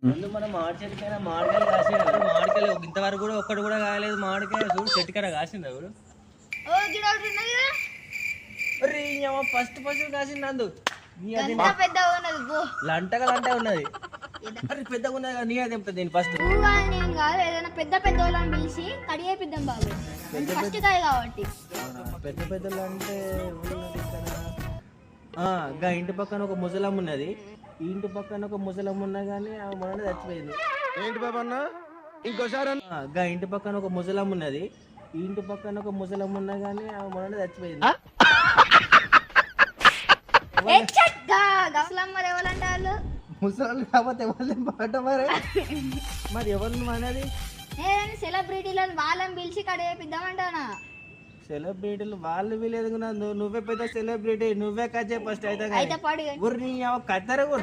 ముందు మనం మామిడి చెట్టుకైనా మామిడికాయలు కాసేయాలి. మామిడికాయలు ఇంతవరకు కూడా ఒక్కటి కూడా కాయలేదు. మామిడికాయ చూడు చెట్టు కాడ కాసిందా చూడు. ఫస్ట్ కాసింది నందు. లంటగా లంట ఉన్నది. పెద్దగా ఉన్నది కదా, నీ అది చెప్తుంది నేను ఫస్ట్. ఏదైనా పెద్ద పెద్ద వాళ్ళని పిలిచి కడిగేపిద్దాం బాబు, ఫస్ట్ కాయ కాబట్టి. పెద్ద పెద్దలు అంటే గా ఇంటి పక్కన ఒక ముసలమ్మ ఉన్నది. ఈ ఇంటి పక్కన ఒక ముసలమ్మ ఉన్నా కానీ ఆమె మొన్న చచ్చిపోయింది. ఏంటి బాబా అన్న ఇంకోసారి? గా ఇంటి పక్కన ఒక ముసలమ్మ ఉన్నది. ఈ ఇంటి పక్కన ఒక ముసలమ్మ ఉన్నా కానీ ఆమె మొన్న చచ్చిపోయింది. ముసలి కాకపోతే ఎవరు పాట మరి ఎవరు అనేది సెలబ్రిటీలను వాళ్ళని పిలిచి కడిగేపిద్దామంటానా. సెలబ్రిటీలు వాళ్ళు వీలేదు. నువ్వే పెద్ద సెలబ్రిటీ, నువ్వే కజ్జే ఫస్ట్ అయితే అయితే కత్తర అయిపోయి